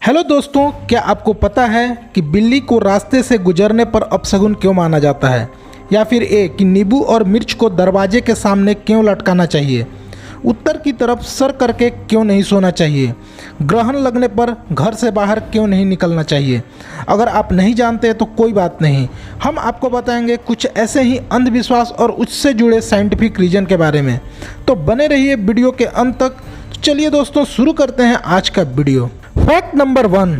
Hello दोस्तों, क्या आपको पता है कि बिल्ली को रास्ते से गुजरने पर अपशगुन क्यों माना जाता है? या फिर ए कि नींबू और मिर्च को दरवाजे के सामने क्यों लटकाना चाहिए? उत्तर की तरफ सर करके क्यों नहीं सोना चाहिए? ग्रहण लगने पर घर से बाहर क्यों नहीं निकलना चाहिए? अगर आप नहीं जानते तो कोई बात नहीं, हम आपको बताएंगे कुछ ऐसे ही अंधविश्वास और उससे जुड़े साइंटिफिक रीजन के बारे में। तो बने रहिए वीडियो के अंत तक। चलिए दोस्तों, शुरू करते हैं आज का वीडियो। Fact number 1।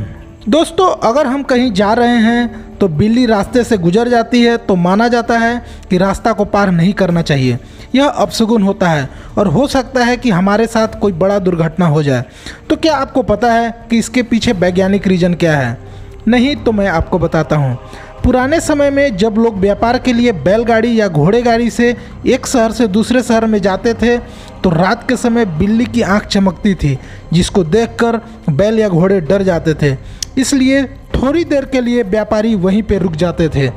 दोस्तों, अगर हम कहीं जा रहे हैं तो बिल्ली रास्ते से गुजर जाती है तो माना जाता है कि रास्ता को पार नहीं करना चाहिए। यह अपशगुन होता है और हो सकता है कि हमारे साथ कोई बड़ा दुर्घटना हो जाए। तो क्या आपको पता है कि इसके पीछे वैज्ञानिक रीजन क्या है? नहीं तो मैं आपको बताता हूँ। पुराने समय में जब लोग व्यापार के लिए बैलगाड़ी या घोड़े गाड़ी से एक शहर से दूसरे शहर में जाते थे तो रात के समय बिल्ली की आंख चमकती थी, जिसको देखकर बैल या घोड़े डर जाते थे। इसलिए थोड़ी देर के लिए व्यापारी वहीं पे रुक जाते थे।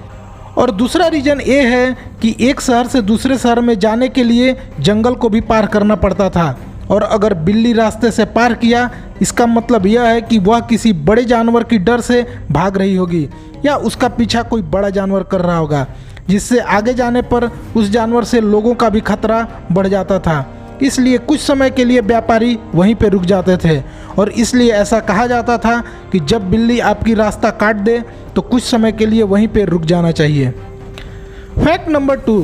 और दूसरा रीज़न ये है कि एक शहर से दूसरे शहर में जाने के लिए जंगल को भी पार करना पड़ता था, और अगर बिल्ली रास्ते से पार किया, इसका मतलब यह है कि वह किसी बड़े जानवर की डर से भाग रही होगी या उसका पीछा कोई बड़ा जानवर कर रहा होगा, जिससे आगे जाने पर उस जानवर से लोगों का भी खतरा बढ़ जाता था। इसलिए कुछ समय के लिए व्यापारी वहीं पर रुक जाते थे, और इसलिए ऐसा कहा जाता था कि जब बिल्ली आपकी रास्ता काट दे तो कुछ समय के लिए वहीं पर रुक जाना चाहिए। Fact number 2।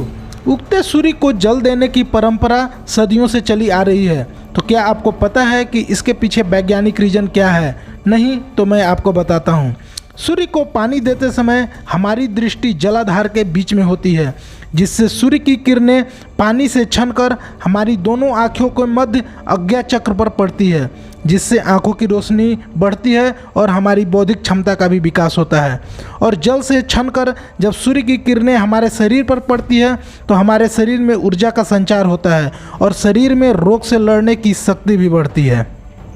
उगते सूर्य को जल देने की परंपरा सदियों से चली आ रही है। तो क्या आपको पता है कि इसके पीछे वैज्ञानिक रीजन क्या है? नहीं तो मैं आपको बताता हूँ। सूर्य को पानी देते समय हमारी दृष्टि जलाधार के बीच में होती है, जिससे सूर्य की किरणें पानी से छनकर हमारी दोनों आँखों के मध्य आज्ञा चक्र पर पड़ती है, जिससे आँखों की रोशनी बढ़ती है और हमारी बौद्धिक क्षमता का भी विकास होता है। और जल से छनकर जब सूर्य की किरणें हमारे शरीर पर पड़ती है तो हमारे शरीर में ऊर्जा का संचार होता है और शरीर में रोग से लड़ने की शक्ति भी बढ़ती है।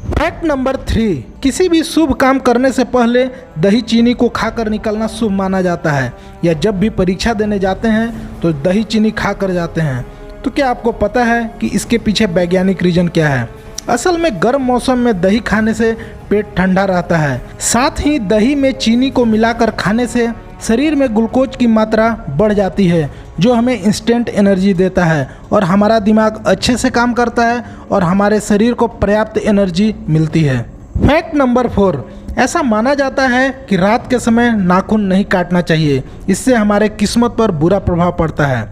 Fact number 3। किसी भी शुभ काम करने से पहले दही चीनी को खाकर निकलना शुभ माना जाता है, या जब भी परीक्षा देने जाते हैं तो दही चीनी खाकर जाते हैं। तो क्या आपको पता है कि इसके पीछे वैज्ञानिक रीजन क्या है? असल में गर्म मौसम में दही खाने से पेट ठंडा रहता है। साथ ही दही में चीनी को मिलाकर खाने से शरीर में ग्लूकोज की मात्रा बढ़ जाती है, जो हमें इंस्टेंट एनर्जी देता है और हमारा दिमाग अच्छे से काम करता है और हमारे शरीर को पर्याप्त एनर्जी मिलती है। Fact number 4। ऐसा माना जाता है कि रात के समय नाखून नहीं काटना चाहिए, इससे हमारे किस्मत पर बुरा प्रभाव पड़ता है।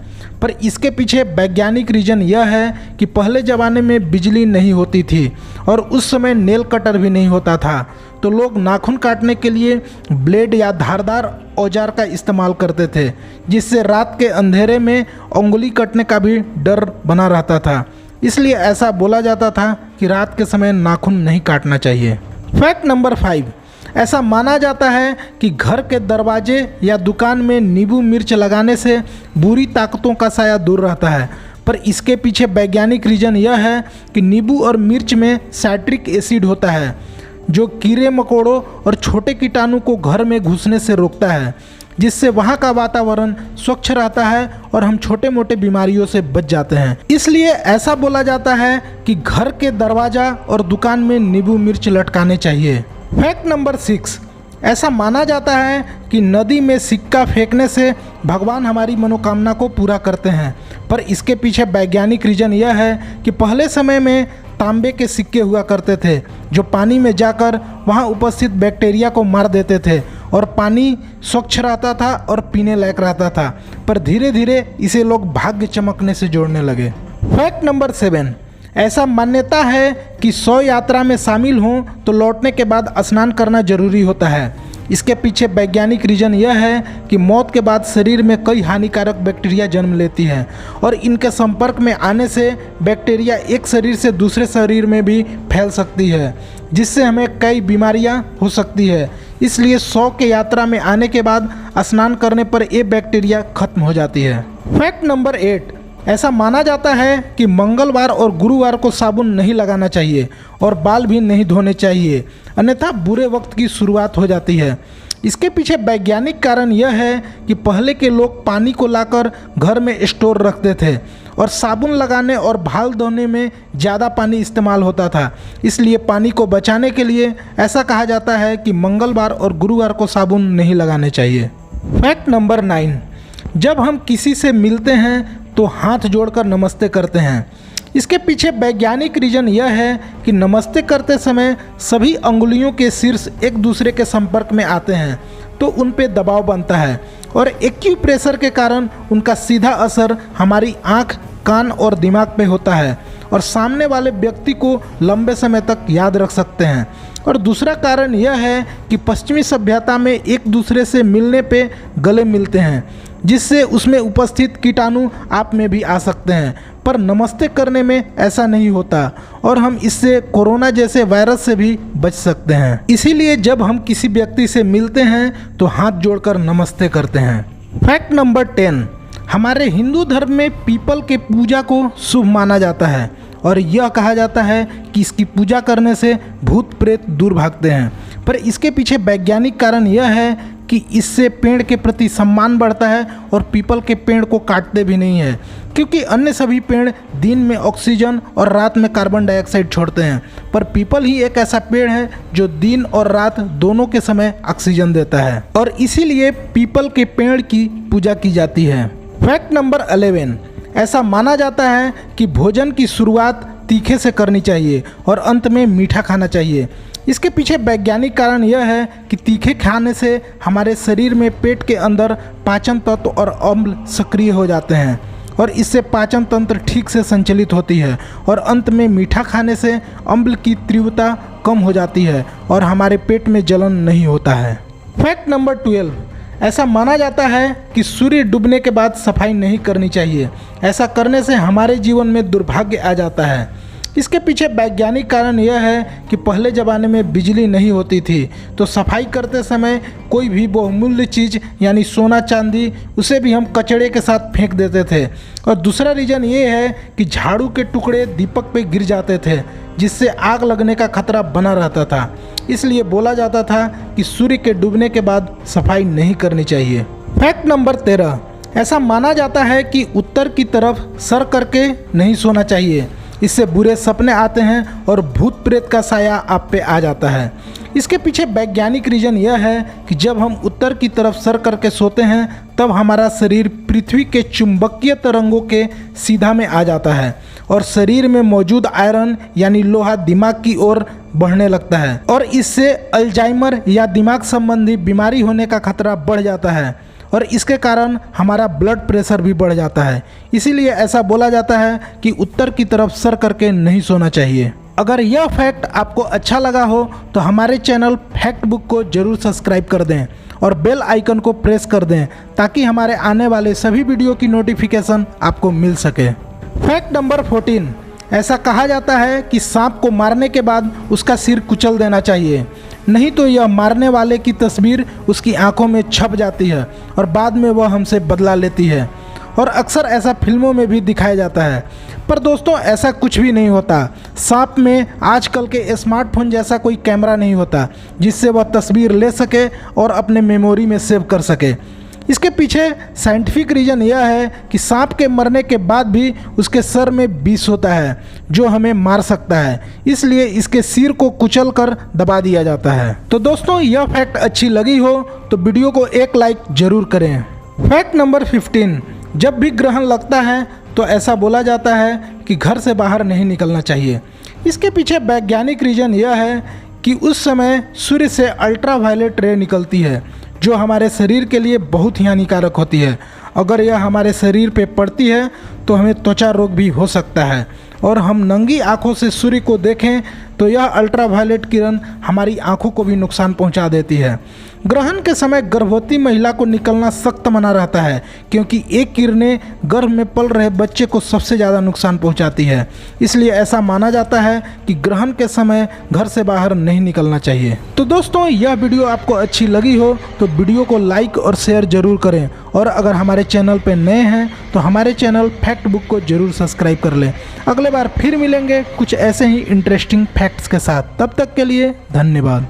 पर इसके पीछे वैज्ञानिक रीजन यह है कि पहले ज़माने में बिजली नहीं होती थी और उस समय नेल कटर भी नहीं होता था, तो लोग नाखून काटने के लिए ब्लेड या धारदार औजार का इस्तेमाल करते थे, जिससे रात के अंधेरे में उंगली कटने का भी डर बना रहता था। इसलिए ऐसा बोला जाता था कि रात के समय नाखून नहीं काटना चाहिए। Fact number 5। ऐसा माना जाता है कि घर के दरवाजे या दुकान में नींबू मिर्च लगाने से बुरी ताकतों का साया दूर रहता है। पर इसके पीछे वैज्ञानिक रीजन यह है कि नींबू और मिर्च में साइट्रिक एसिड होता है, जो कीड़े मकोड़ों और छोटे कीटाणु को घर में घुसने से रोकता है, जिससे वहाँ का वातावरण स्वच्छ रहता है और हम छोटे मोटे बीमारियों से बच जाते हैं। इसलिए ऐसा बोला जाता है कि घर के दरवाज़ा और दुकान में नींबू मिर्च लटकाने चाहिए। Fact number 6। ऐसा माना जाता है कि नदी में सिक्का फेंकने से भगवान हमारी मनोकामना को पूरा करते हैं। पर इसके पीछे वैज्ञानिक रीजन यह है कि पहले समय में तांबे के सिक्के हुआ करते थे, जो पानी में जाकर वहां उपस्थित बैक्टीरिया को मार देते थे और पानी स्वच्छ रहता था और पीने लायक रहता था। पर धीरे धीरे इसे लोग भाग्य चमकने से जोड़ने लगे। Fact number 7। ऐसा मान्यता है कि 100 यात्रा में शामिल हों तो लौटने के बाद स्नान करना जरूरी होता है। इसके पीछे वैज्ञानिक रीजन यह है कि मौत के बाद शरीर में कई हानिकारक बैक्टीरिया जन्म लेती हैं और इनके संपर्क में आने से बैक्टीरिया एक शरीर से दूसरे शरीर में भी फैल सकती है, जिससे हमें कई बीमारियां हो सकती है। इसलिए 100 के यात्रा में आने के बाद स्नान करने पर ये बैक्टीरिया खत्म हो जाती है। Fact number 8। ऐसा माना जाता है कि मंगलवार और गुरुवार को साबुन नहीं लगाना चाहिए और बाल भी नहीं धोने चाहिए, अन्यथा बुरे वक्त की शुरुआत हो जाती है। इसके पीछे वैज्ञानिक कारण यह है कि पहले के लोग पानी को लाकर घर में स्टोर रखते थे और साबुन लगाने और भाल धोने में ज़्यादा पानी इस्तेमाल होता था। इसलिए पानी को बचाने के लिए ऐसा कहा जाता है कि मंगलवार और गुरुवार को साबुन नहीं लगाने चाहिए। फैक्ट नंबर 9, जब हम किसी से मिलते हैं तो हाथ जोड़कर नमस्ते करते हैं। इसके पीछे वैज्ञानिक रीजन यह है कि नमस्ते करते समय सभी अंगुलियों के शीर्ष एक दूसरे के संपर्क में आते हैं तो उन पे दबाव बनता है और एक्यूप्रेशर के कारण उनका सीधा असर हमारी आँख, कान और दिमाग पे होता है और सामने वाले व्यक्ति को लंबे समय तक याद रख सकते हैं। और दूसरा कारण यह है कि पश्चिमी सभ्यता में एक दूसरे से मिलने पे गले मिलते हैं जिससे उसमें उपस्थित कीटाणु आप में भी आ सकते हैं, पर नमस्ते करने में ऐसा नहीं होता और हम इससे कोरोना जैसे वायरस से भी बच सकते हैं। इसीलिए जब हम किसी व्यक्ति से मिलते हैं तो हाथ जोड़कर नमस्ते करते हैं। फैक्ट नंबर 10, हमारे हिंदू धर्म में पीपल के पूजा को शुभ माना जाता है और यह कहा जाता है कि इसकी पूजा करने से भूत प्रेत दूर भागते हैं, पर इसके पीछे वैज्ञानिक कारण यह है कि इससे पेड़ के प्रति सम्मान बढ़ता है और पीपल के पेड़ को काटते भी नहीं है क्योंकि अन्य सभी पेड़ दिन में ऑक्सीजन और रात में कार्बन डाइऑक्साइड छोड़ते हैं, पर पीपल ही एक ऐसा पेड़ है जो दिन और रात दोनों के समय ऑक्सीजन देता है और इसीलिए पीपल के पेड़ की पूजा की जाती है। फैक्ट नंबर 11, ऐसा माना जाता है कि भोजन की शुरुआत तीखे से करनी चाहिए और अंत में मीठा खाना चाहिए। इसके पीछे वैज्ञानिक कारण यह है कि तीखे खाने से हमारे शरीर में पेट के अंदर पाचन तत्व और अम्ल सक्रिय हो जाते हैं और इससे पाचन तंत्र ठीक से संचालित होती है और अंत में मीठा खाने से अम्ल की तीव्रता कम हो जाती है और हमारे पेट में जलन नहीं होता है। फैक्ट नंबर 12, ऐसा माना जाता है कि सूर्य डूबने के बाद सफाई नहीं करनी चाहिए। ऐसा करने से हमारे जीवन में दुर्भाग्य आ जाता है। इसके पीछे वैज्ञानिक कारण यह है कि पहले ज़माने में बिजली नहीं होती थी तो सफाई करते समय कोई भी बहुमूल्य चीज़ यानी सोना चांदी उसे भी हम कचड़े के साथ फेंक देते थे। और दूसरा रीज़न ये है कि झाड़ू के टुकड़े दीपक पे गिर जाते थे जिससे आग लगने का खतरा बना रहता था। इसलिए बोला जाता था कि सूर्य के डूबने के बाद सफाई नहीं करनी चाहिए। फैक्ट नंबर 13, ऐसा माना जाता है कि उत्तर की तरफ सर करके नहीं सोना चाहिए, इससे बुरे सपने आते हैं और भूत प्रेत का साया आप पे आ जाता है। इसके पीछे वैज्ञानिक रीजन यह है कि जब हम उत्तर की तरफ सर करके सोते हैं तब हमारा शरीर पृथ्वी के चुंबकीय तरंगों के सीधा में आ जाता है और शरीर में मौजूद आयरन यानी लोहा दिमाग की ओर बढ़ने लगता है और इससे अल्जाइमर या दिमाग संबंधी बीमारी होने का खतरा बढ़ जाता है और इसके कारण हमारा ब्लड प्रेशर भी बढ़ जाता है। इसीलिए ऐसा बोला जाता है कि उत्तर की तरफ सर करके नहीं सोना चाहिए। अगर यह फैक्ट आपको अच्छा लगा हो तो हमारे चैनल फैक्ट बुक को जरूर सब्सक्राइब कर दें और बेल आइकन को प्रेस कर दें ताकि हमारे आने वाले सभी वीडियो की नोटिफिकेशन आपको मिल सके। फैक्ट नंबर 14, ऐसा कहा जाता है कि सांप को मारने के बाद उसका सिर कुचल देना चाहिए, नहीं तो यह मारने वाले की तस्वीर उसकी आंखों में छप जाती है और बाद में वह हमसे बदला लेती है और अक्सर ऐसा फिल्मों में भी दिखाया जाता है। पर दोस्तों ऐसा कुछ भी नहीं होता। सांप में आजकल के स्मार्टफोन जैसा कोई कैमरा नहीं होता जिससे वह तस्वीर ले सके और अपने मेमोरी में सेव कर सके। इसके पीछे साइंटिफिक रीज़न यह है कि सांप के मरने के बाद भी उसके सर में विष होता है जो हमें मार सकता है, इसलिए इसके सिर को कुचल कर दबा दिया जाता है। तो दोस्तों यह फैक्ट अच्छी लगी हो तो वीडियो को एक लाइक जरूर करें। फैक्ट नंबर 15, जब भी ग्रहण लगता है तो ऐसा बोला जाता है कि घर से बाहर नहीं निकलना चाहिए। इसके पीछे वैज्ञानिक रीज़न यह है कि उस समय सूर्य से अल्ट्रावायलेट रे निकलती है जो हमारे शरीर के लिए बहुत ही हानिकारक होती है। अगर यह हमारे शरीर पे पड़ती है तो हमें त्वचा रोग भी हो सकता है और हम नंगी आंखों से सूर्य को देखें तो यह अल्ट्रावायलेट किरण हमारी आंखों को भी नुकसान पहुंचा देती है। ग्रहण के समय गर्भवती महिला को निकलना सख्त मना रहता है क्योंकि एक किरणें गर्भ में पल रहे बच्चे को सबसे ज़्यादा नुकसान पहुंचाती है। इसलिए ऐसा माना जाता है कि ग्रहण के समय घर से बाहर नहीं निकलना चाहिए। तो दोस्तों यह वीडियो आपको अच्छी लगी हो तो वीडियो को लाइक और शेयर जरूर करें और अगर हमारे चैनल पर नए हैं तो हमारे चैनल फैक्ट बुक को जरूर सब्सक्राइब कर लें। अगले बार फिर मिलेंगे कुछ ऐसे ही इंटरेस्टिंग फैक्ट्स के साथ। तब तक के लिए धन्यवाद।